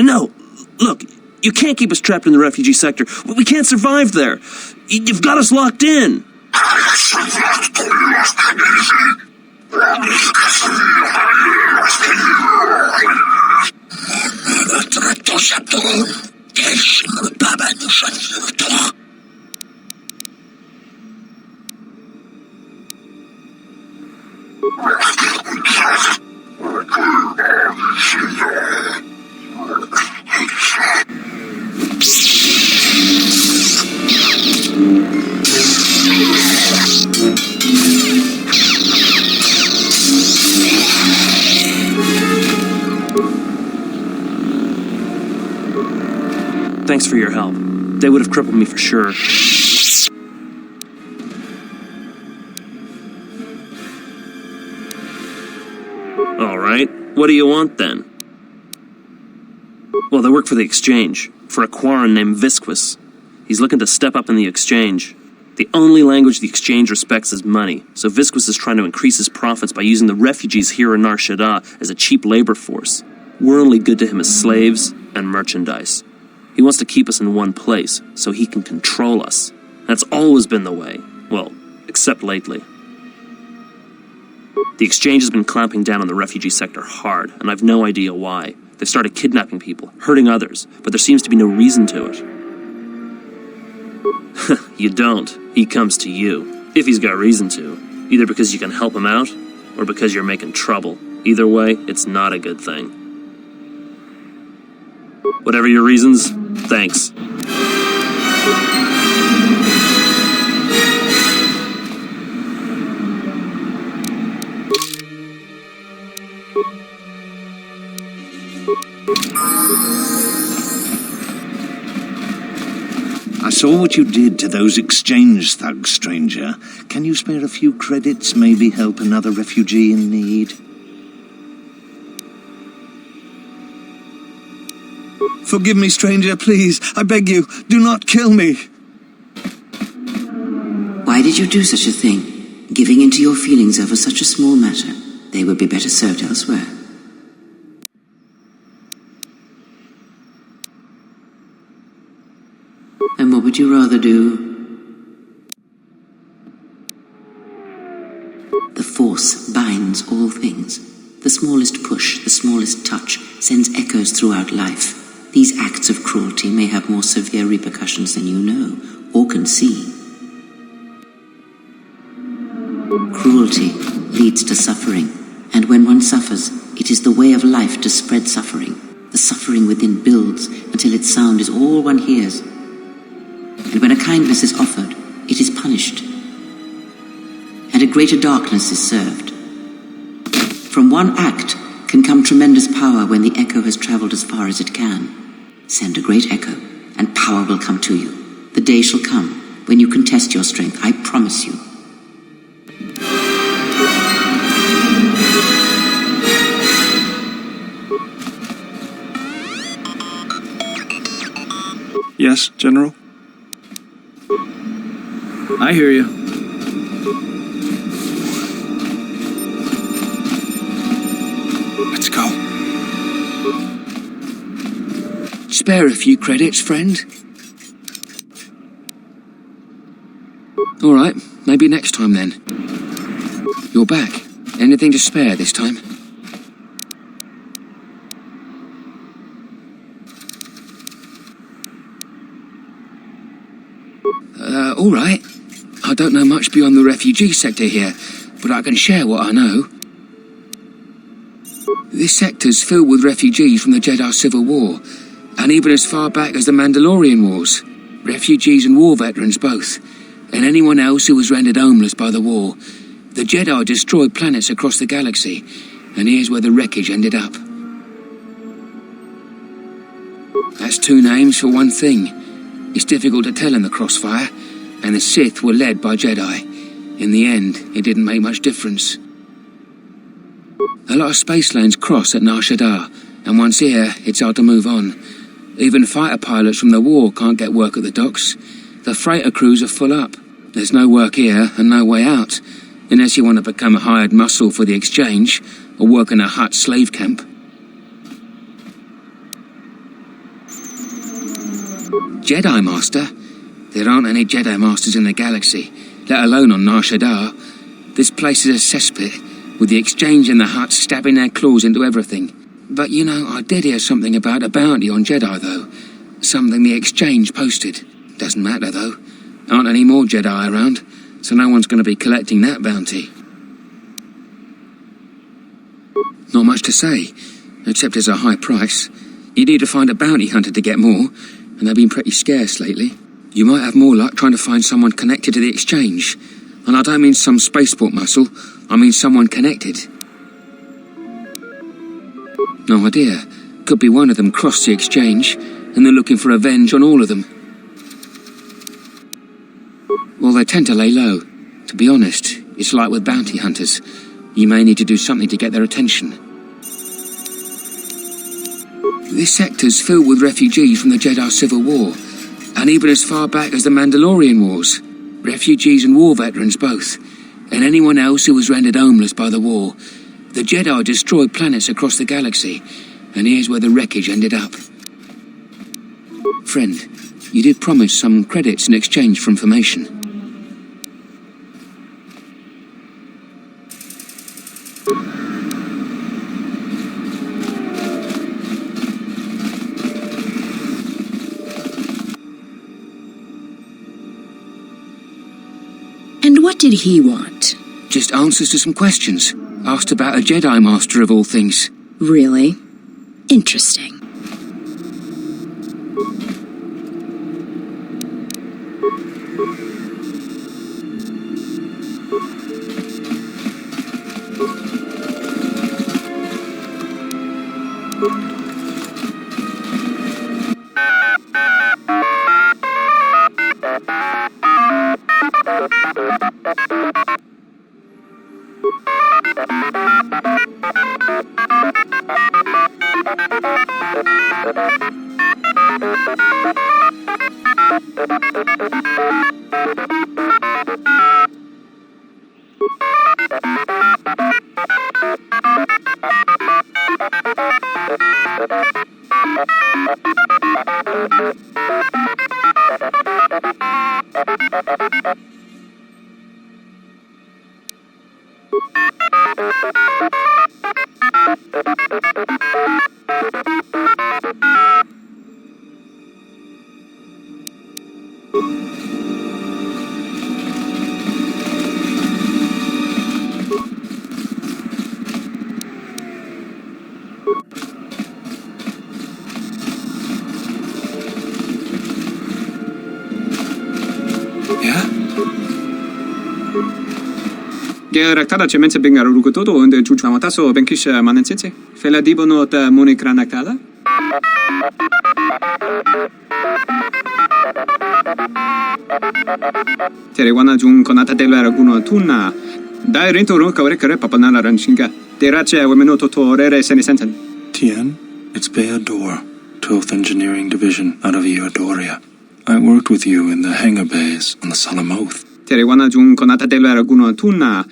No, look, you can't keep us trapped in the refugee sector. We can't survive there. You've got us locked in. Thanks for your help. They would have crippled me for sure. All right, what do you want then? Well, they work for the Exchange, for a Quarren named Visquis. He's looking to step up in the Exchange. The only language the Exchange respects is money, so Visquis is trying to increase his profits by using the refugees here in Nar Shaddaa as a cheap labor force. We're only good to him as slaves and merchandise. He wants to keep us in one place, so he can control us. That's always been the way. Well, except lately. The Exchange has been clamping down on the refugee sector hard, and I've no idea why. They've started kidnapping people, hurting others, but there seems to be no reason to it. You don't. He comes to you. If he's got reason to. Either because you can help him out, or because you're making trouble. Either way, it's not a good thing. Whatever your reasons, thanks. I saw what you did to those Exchange thugs, stranger. Can you spare a few credits, maybe help another refugee in need? Forgive me, stranger, please. I beg you, do not kill me. Why did you do such a thing? Giving in to your feelings over such a small matter. They would be better served elsewhere. And what would you rather do? The Force binds all things. The smallest push, the smallest touch, sends echoes throughout life. These acts of cruelty may have more severe repercussions than you know, or can see. Cruelty leads to suffering, and when one suffers, it is the way of life to spread suffering. The suffering within builds until its sound is all one hears. And when a kindness is offered, it is punished, and a greater darkness is served. From one act can come tremendous power when the echo has traveled as far as it can. Send a great echo, and power will come to you. The day shall come when you can test your strength, I promise you. Yes, General? I hear you. Let's go. Spare a few credits, friend. All right, maybe next time then. You're back. Anything to spare this time? All right. I don't know much beyond the refugee sector here, but I can share what I know. This sector's filled with refugees from the Jedi Civil War, and even as far back as the Mandalorian Wars. Refugees and war veterans both, and anyone else who was rendered homeless by the war. The Jedi destroyed planets across the galaxy, and here's where the wreckage ended up. That's two names for one thing. It's difficult to tell in the crossfire, and the Sith were led by Jedi. In the end, it didn't make much difference. A lot of space lanes cross at Nar Shaddaa, and once here, it's hard to move on. Even fighter pilots from the war can't get work at the docks. The freighter crews are full up. There's no work here and no way out, unless you want to become a hired muscle for the Exchange, or work in a Hutt slave camp. Jedi Master? There aren't any Jedi Masters in the galaxy, let alone on Shaddaa. This place is a cesspit, with the Exchange and the Hutt stabbing their claws into everything. But you know, I did hear something about a bounty on Jedi, though. Something the Exchange posted. Doesn't matter, though. Aren't any more Jedi around, so no one's going to be collecting that bounty. Not much to say, except it's a high price. You need to find a bounty hunter to get more, and they've been pretty scarce lately. You might have more luck trying to find someone connected to the Exchange. And I don't mean some spaceport muscle, I mean someone connected. No idea. Could be one of them crossed the Exchange, and they're looking for revenge on all of them. Well, they tend to lay low. To be honest, it's like with bounty hunters. You may need to do something to get their attention. This sector's filled with refugees from the Jedi Civil War, and even as far back as the Mandalorian Wars. Refugees and war veterans both, and anyone else who was rendered homeless by the war. The Jedi destroyed planets across the galaxy, and here's where the wreckage ended up. Friend, you did promise some credits in exchange for information. And what did he want? Just answers to some questions. Asked about a Jedi Master of all things. Really? Interesting. Geraktada cemente bengar rugotodo und chuchwamataso benkish manensitsi. Fela dibonot monikranaktada. Terewana jun konata delera guno tunna. Dai rento ro kawre kare papanala ranshinga. Terache wemenoto torere senisenten. Tien, it's Bayador, 12th Engineering Division out of Eodoria. I worked with you in the hangar bays on the Solemn Oath. Terewana jun konata delera guno tunna.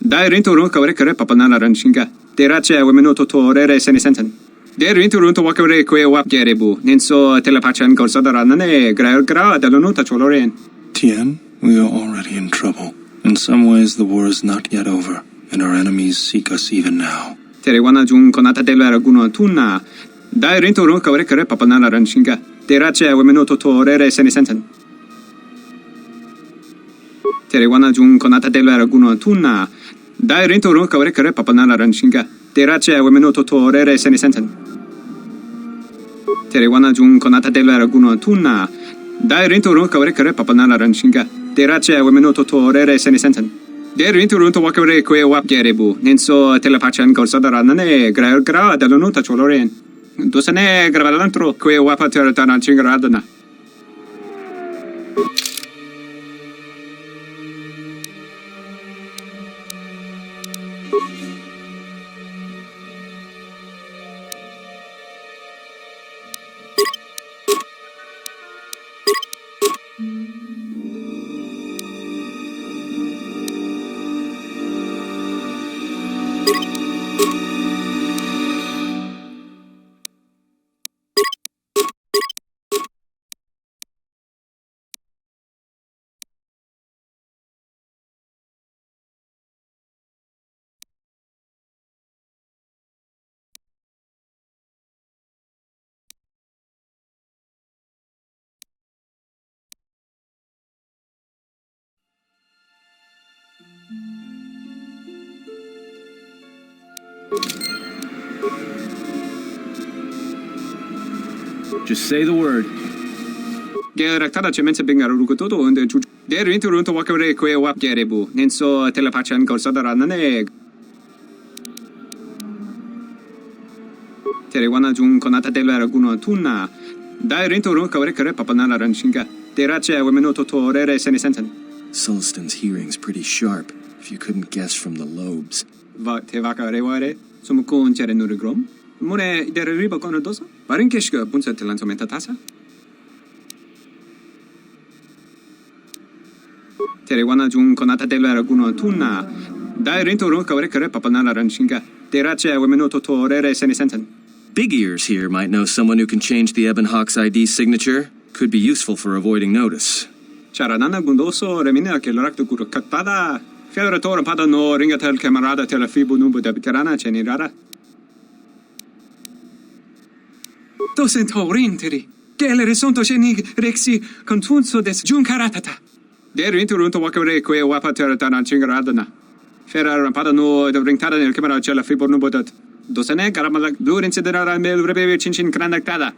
Dai rento ro kawre kare papanala ranshinga. Terache wemenoto torere senisenten. Der rento ro to wakare kwe wap gerebu. Ninso telepachan gorsadarane gra dalonota choloren. Tien, we are already in trouble. In some ways, the war is not yet over, and our enemies seek us even now. Terewana jun konata delera guno tunna. Dai rento ro kawre kare papanala ranshinga. Terache wemenoto torere senisenten. Terewana jun konata delera guno tunna. Dai rento ro kawre kare papanala ranshinga. Terache wemenoto torere senisenten. Terewana jun konata delera guno tunna. Dai rento ro kawre kare papanala ranshinga. Terache wemenoto torere senisenten. Der rento ro to wakare kwe wap gerebu. Ninso telepachan gorsadarane gra dalonota choloren. Dosane gravalantro kwe wapa teratana chingaradana. Just say the word. Geraktada cemense bengar ruko todo onde chu. Der into runto wakare kwe wap gerebu. Nenso telepachan korsadara nane. Terewana jun konata delera guno tunna. Dai rento run kawre kare papanala ranshinga. Terache wemenoto torere senesensen. Sullistan's hearing's pretty sharp, if you couldn't guess from the lobes. Va te vakare ware. Sumukun chere nurigrom. Mune der riba kono dosa. Varinkeshka bunsa telanzomenta tasa. Terewana jun konata delera guno tunna. Dai rento run kawre kare papanala ranshinga. Terache wemenoto torere senesensen. Big Ears here might know someone who can change the Ebon Hawk's ID signature. Could be useful for avoiding notice. Charanana gundoso remina che l'orakto guru katpada. Fioratore pada no ringatel camarada telefibu numbu de veterana cenirara. Docent horinteri. Gele resonto cenig rexi contunso des jun caratata. Der interunto wakare que wapa teratana cingaradana. Ferrar pada no de ringtada nel camera cella fibu numbu dat. Dosane caramala durin siderara mel rebebe cincin grandactada.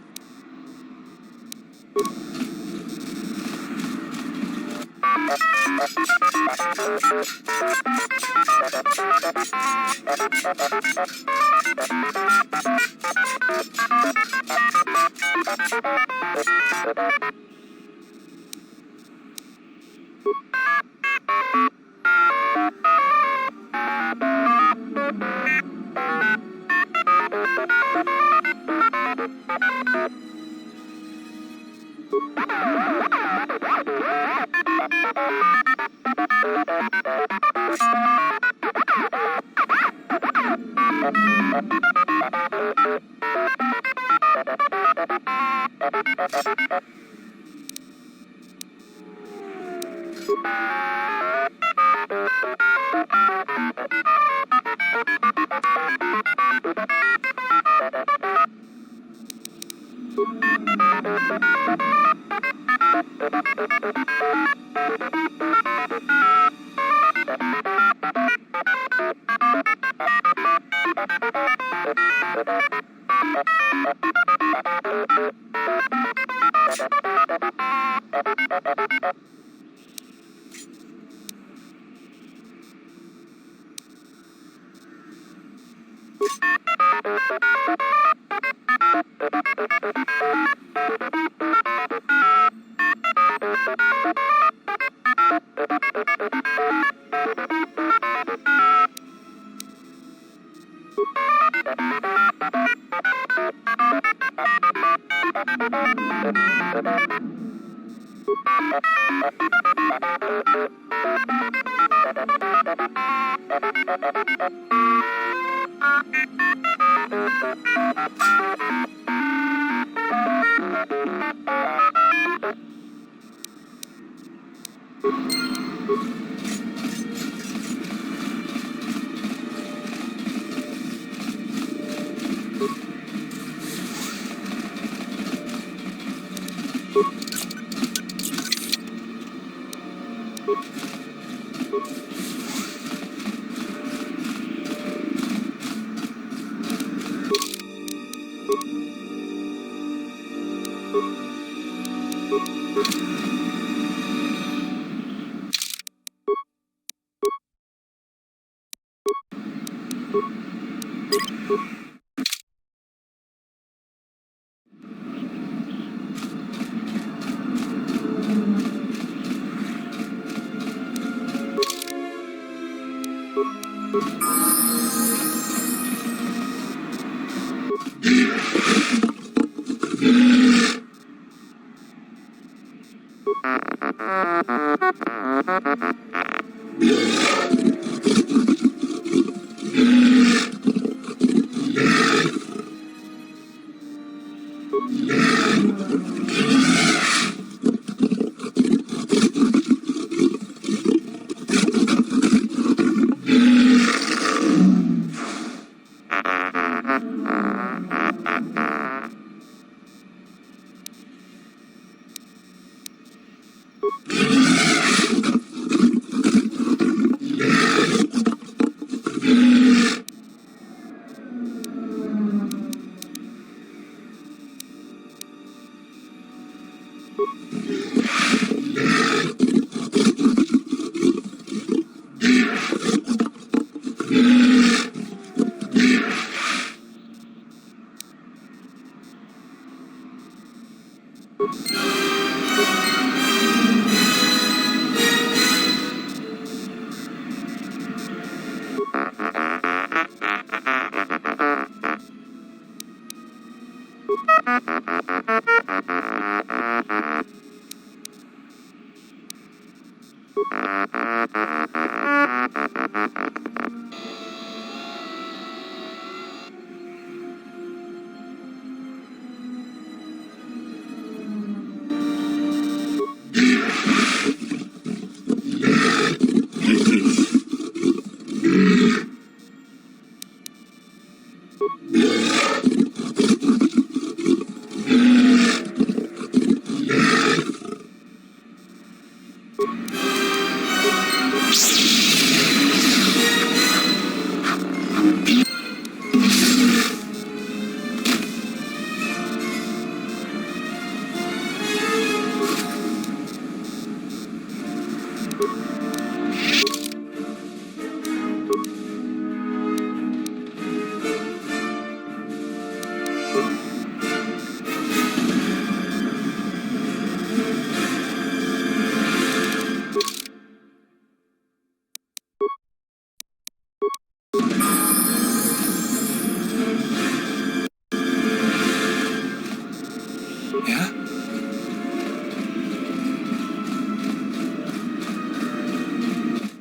Yeah?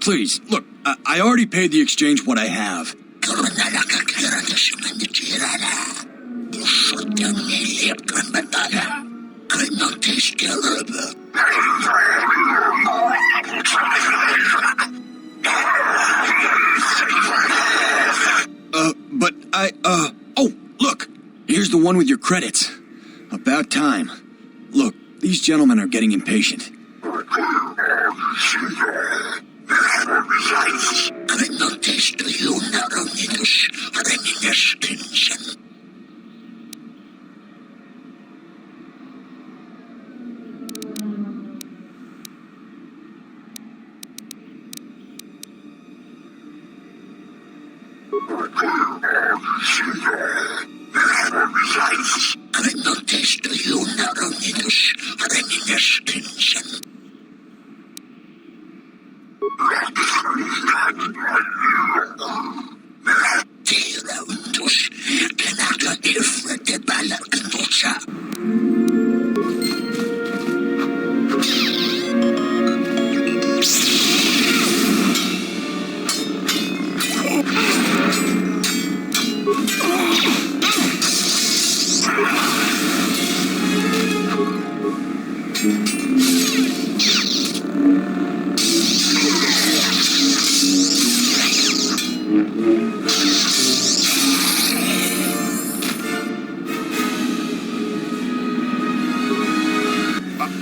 Please, look, I already paid the exchange what I have. Oh, look! Here's the one with your credits. About time. Look, these gentlemen are getting impatient.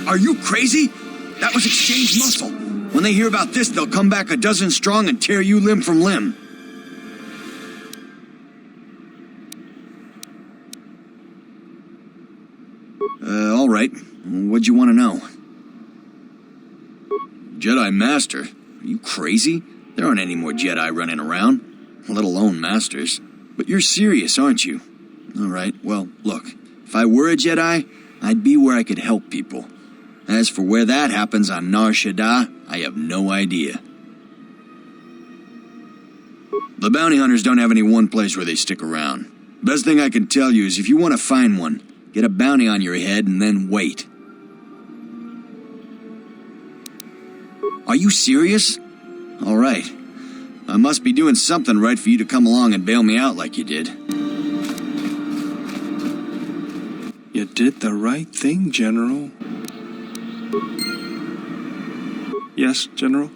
Are you crazy? That was exchange muscle. When they hear about this, they'll come back a dozen strong and tear you limb from limb. All right. What'd you want to know? Jedi Master? Are you crazy? There aren't any more Jedi running around, let alone Masters. But you're serious, aren't you? All right, well, look. If I were a Jedi, I'd be where I could help people. As for where that happens on Nar Shaddaa, I have no idea. The bounty hunters don't have any one place where they stick around. Best thing I can tell you is if you want to find one, get a bounty on your head and then wait. Are you serious? All right. I must be doing something right for you to come along and bail me out like you did. You did the right thing, General. Yes, General?